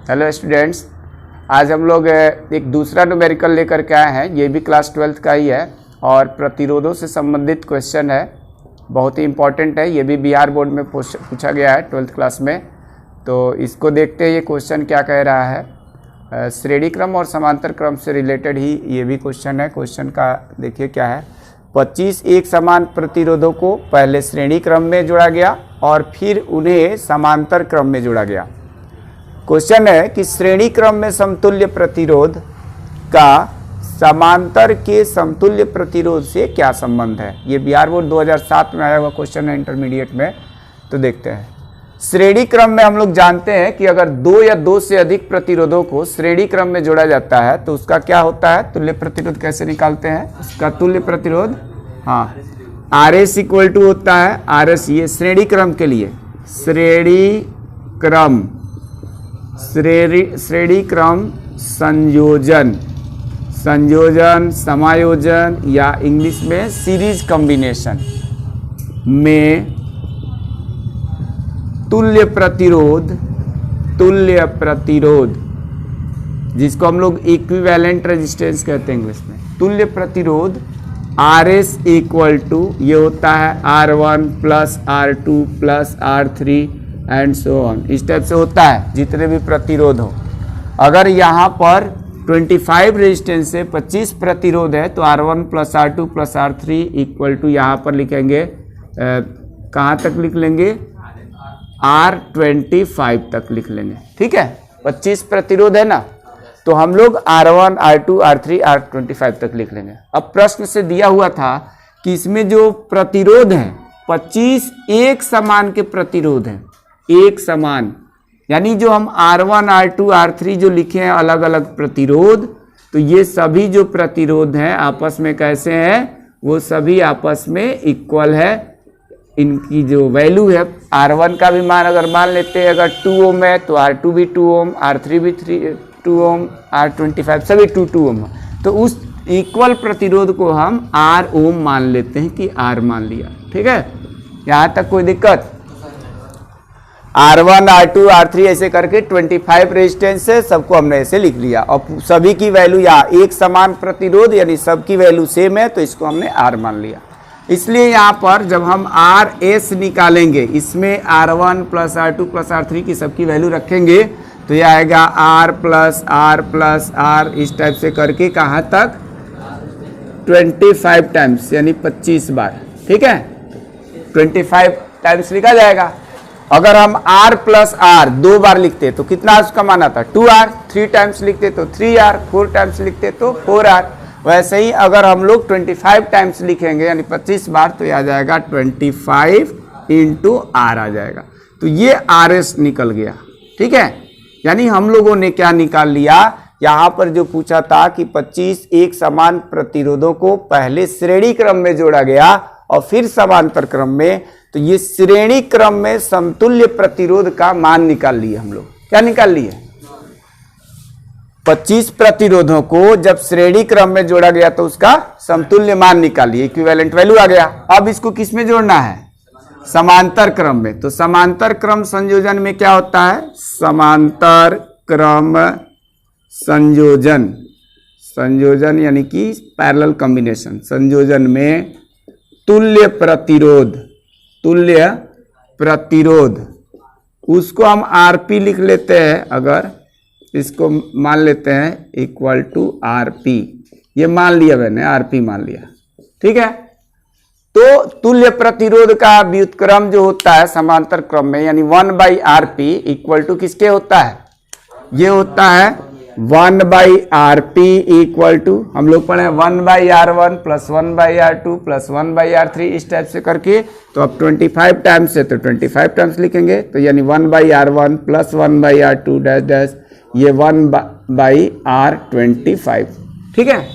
Hello students, आज हम लोग एक दूसरा न्यूमेरिकल लेकर के आए हैं। ये भी क्लास 12th का ही है और प्रतिरोधों से संबंधित क्वेश्चन है, बहुत ही इम्पोर्टेंट है। ये भी बिहार बोर्ड में पूछा गया है 12th क्लास में। तो इसको देखते हैं ये क्वेश्चन क्या कह रहा है। श्रेणी क्रम और समांतर क्रम से रिलेटेड ही ये भी क्वेश्चन है। क्वेश्चन का देखिए क्या है। 25 एक समान प्रतिरोधों को पहले श्रेणी क्रम में जोड़ा गया और फिर उन्हें समांतर क्रम में जोड़ा गया। क्वेश्चन है कि श्रेणी क्रम में समतुल्य प्रतिरोध का समांतर के समतुल्य प्रतिरोध से क्या संबंध है। ये बिहार बोर्ड 2007 में आया हुआ क्वेश्चन है इंटरमीडिएट में। तो देखते हैं। श्रेणी क्रम में हम लोग जानते हैं कि अगर दो या दो से अधिक प्रतिरोधों को श्रेणी क्रम में जोड़ा जाता है तो उसका क्या होता है, तुल्य प्रतिरोध कैसे निकालते हैं। उसका तुल्य प्रतिरोध RS इक्वल टू होता है RS, ये श्रेणी क्रम के लिए श्रेणी क्रम संयोजन समायोजन या इंग्लिश में सीरीज कॉम्बिनेशन में तुल्य प्रतिरोध जिसको हम लोग इक्विवेलेंट रेजिस्टेंस कहते हैं इंग्लिश में। तुल्य प्रतिरोध RS इक्वल टू ये होता है R1 plus R2 plus R3 and so on. इस टाइप से होता है जितने भी प्रतिरोध हो। अगर यहाँ पर 25 रेजिस्टेंस से 25 प्रतिरोध है तो R1 plus R2 plus R3 equal to यहाँ पर लिखेंगे कहाँ तक लिख लेंगे, R25 तक लिख लेंगे। ठीक है, 25 प्रतिरोध है ना, तो हम लोग R1 R2 R3 R25 तक लिख लेंगे। अब प्रश्न से दिया हुआ था कि इसमें जो प्रतिरोध है 25 एक समान के प्रतिरोध हैं, एक समान, यानी जो हम R1 R2 R3 जो लिखे हैं अलग अलग प्रतिरोध, तो ये सभी जो प्रतिरोध हैं आपस में कैसे हैं, वो सभी आपस में इक्वल है। इनकी जो वैल्यू है R1 का भी मान अगर मान लेते हैं अगर 2 ओम है तो R2 भी 2 ओम, R3 भी 2 ओम, R25 सभी 2 ओम। तो उस इक्वल प्रतिरोध को हम R ओम मान लेते हैं कि R मान लिया। ठीक है, यहाँ तक कोई दिक्कत। R1 R2 R3 ऐसे करके 25 रेजिस्टेंस से सबको हमने ऐसे लिख लिया और सभी की वैल्यू या एक समान प्रतिरोध यानी सबकी वैल्यू सेम है तो इसको हमने R मान लिया। इसलिए यहाँ पर जब हम RS निकालेंगे, इसमें R1 plus R2 plus R3 की सबकी वैल्यू रखेंगे तो यह आएगा R प्लस R इस टाइप से करके कहाँ तक 25 टाइम्स यानी 25 बार। ठीक है, 25 टाइम्स लिखा जाएगा। अगर हम R प्लस R 2 बार लिखते तो कितना उसका मान आता, 2R। 3 टाइम्स लिखते तो 3R, 4 टाइम्स लिखते तो 4R। वैसे ही अगर हम लोग 25 टाइम्स लिखेंगे यानी 25 बार तो यह आ जाएगा 25 इंटू R आ जाएगा। तो ये RS निकल गया। ठीक है, यानी हम लोगों ने क्या निकाल लिया, यहाँ पर जो पूछा था कि 25 एक समान प्रतिरोधों को पहले श्रेणी क्रम में जोड़ा गया और फिर समांतर क्रम में, तो ये श्रेणी क्रम में समतुल्य प्रतिरोध का मान निकाल लिए हम लोग। क्या निकाल लिए, 25 प्रतिरोधों को जब श्रेणी क्रम में जोड़ा गया तो उसका समतुल्य मान निकाल लिए, इक्विवेलेंट वैल्यू आ गया। अब इसको किस में जोड़ना है, समांतर क्रम में। तो समांतर क्रम संयोजन में क्या होता है, समांतर क्रम संयोजन यानी कि पैरेलल कॉम्बिनेशन संयोजन में तुल्य प्रतिरोध उसको हम RP लिख लेते हैं। अगर इसको मान लेते हैं इक्वल टू RP, ये मान लिया मैंने, RP मान लिया। ठीक है, तो तुल्य प्रतिरोध का व्युत्क्रम जो होता है समांतर क्रम में यानी 1/RP इक्वल टू किसके होता है, ये होता है 1/RP इक्वल टू हम लोग पढ़े 1/R1 plus 1/R2 plus 1/R3 इस टाइप से करके। तो अब 25 टाइम्स है तो 25 टाइम्स लिखेंगे तो यानी 1/R1 plus 1/R2 dash dash ये 1/R25। ठीक है,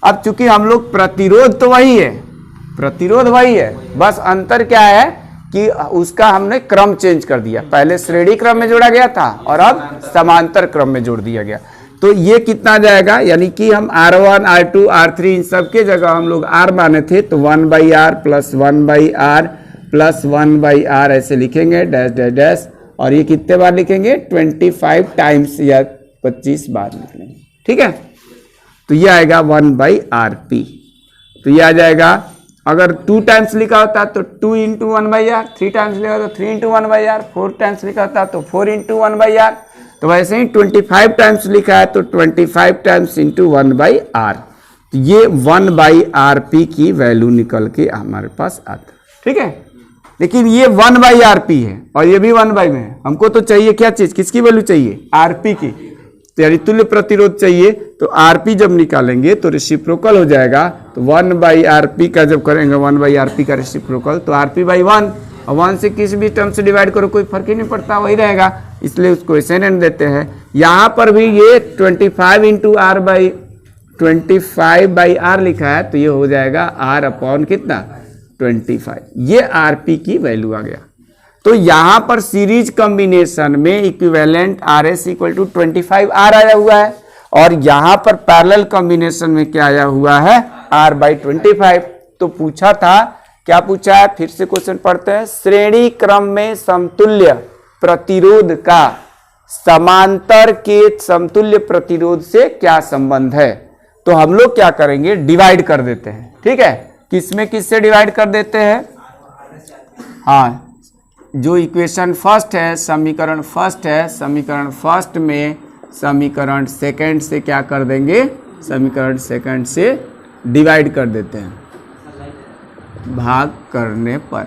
अब चूंकि हम लोग प्रतिरोध तो वही है, बस अंतर क्या है कि उसका हमने क्रम चेंज कर दिया। पहले श्रेणी क्रम में जोड़ा गया था और अब समांतर क्रम में जोड़ दिया गया। तो ये कितना जाएगा, यानी कि हम R1 R2 R3 इन सब के जगह हम लोग R माने थे तो 1/R plus 1/R plus 1/R ऐसे लिखेंगे डैश डैश डैश और ये कितने बार लिखेंगे 25 टाइम्स या 25 बार लिख लेंगे। ठीक है, तो ये आएगा 1/RP। तो ये आ जाएगा, अगर 2 टाइम्स लिखा होता तो 2 × 1/R, 3 टाइम्स लिखा होता तो 3 × 1/R, 4 टाइम्स लिखा होता तो 4 × 1/R। तो वैसे ही 25 टाइम्स लिखा है तो 25 टाइम्स × 1/R। तो ये 1/RP की वैल्यू निकल के हमारे पास आता। ठीक है, लेकिन ये 1/RP है और ये भी 1/में है। हमको तो चाहिए क्या चीज, किसकी वैल्यू चाहिए, RP की। तो यानी तुल्य प्रतिरोध चाहिए, तो RP जब निकालेंगे तो रेसिप्रोकल हो जाएगा। तो 1/RP का जब करेंगे 1/RP का रेसिप्रोकल तो RP/1, और 1 से किसी भी टर्म से डिवाइड करो कोई फर्क ही नहीं पड़ता, वही रहेगा, इसलिए उसको ऐसे नहीं देते हैं। यहाँ पर भी ये 25/R लिखा है तो ये हो जाएगा R/ कितना 25। ये RP की वैल्यू आ गया। तो यहां पर सीरीज कॉम्बिनेशन में इक्विवेलेंट RS = 25R आया हुआ है, और यहां पर पैरेलल कॉम्बिनेशन में क्या आया हुआ है, R/25। तो पूछा था, क्या पूछा है, फिर से क्वेश्चन पढ़ते हैं। श्रेणी क्रम में समतुल्य प्रतिरोध का समांतर के समतुल्य प्रतिरोध से क्या संबंध है। तो हम लोग क्या करेंगे, डिवाइड कर देते हैं। ठीक है, किसमें किससे डिवाइड कर देते हैं, हाँ, जो इक्वेशन फर्स्ट है, समीकरण फर्स्ट है, समीकरण फर्स्ट में समीकरण सेकंड से क्या कर देंगे, समीकरण सेकंड से डिवाइड कर देते हैं भाग करने पर।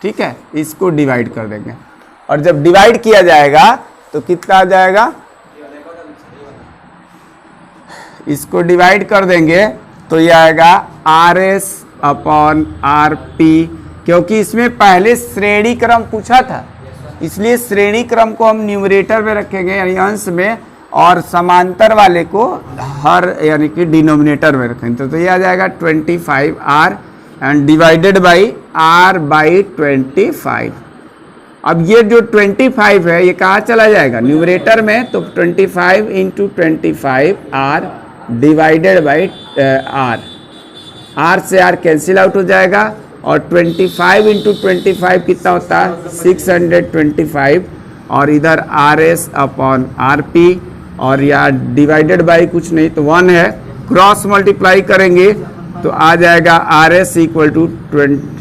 ठीक है, इसको डिवाइड कर देंगे, और जब डिवाइड किया जाएगा तो कितना आ जाएगा, इसको डिवाइड कर देंगे तो ये आएगा RS/RP, क्योंकि इसमें पहले श्रेणी क्रम पूछा था, इसलिए श्रेणी क्रम को हम न्यूमरेटर में रखेंगे यानी अंश में, और समांतर वाले को हर यानी कि डिनोमिनेटर में रखेंगे। तो ये आ जाएगा 25R and divided by R/25। अब ये जो 25 है ये कहाँ चला जाएगा, न्यूमरेटर में, तो 25 × 25R डिवाइडेड बाई R से R कैंसिल आउट हो जाएगा, और 25 × 25 कितना होता है 625, और इधर RS/RP, और यहाँ डिवाइडेड बाई कुछ नहीं तो 1 है, क्रॉस मल्टीप्लाई करेंगे तो आ जाएगा RS =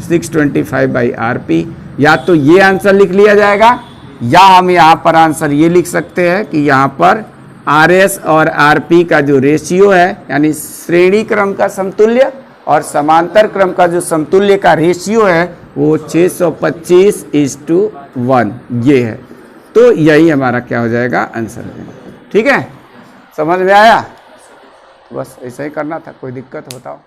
625/RP। या तो ये आंसर लिख लिया जाएगा, या हम यहाँ पर आंसर ये लिख सकते हैं कि यहाँ पर RS और RP का जो रेशियो है, यानी श्रेणी क्रम का समतुल्य और समांतर क्रम का जो समतुल्य का रेशियो है वो 625:1 ये है। तो यही हमारा क्या हो जाएगा, आंसर है। ठीक है, समझ में आया, बस ऐसा ही करना था, कोई दिक्कत होता हो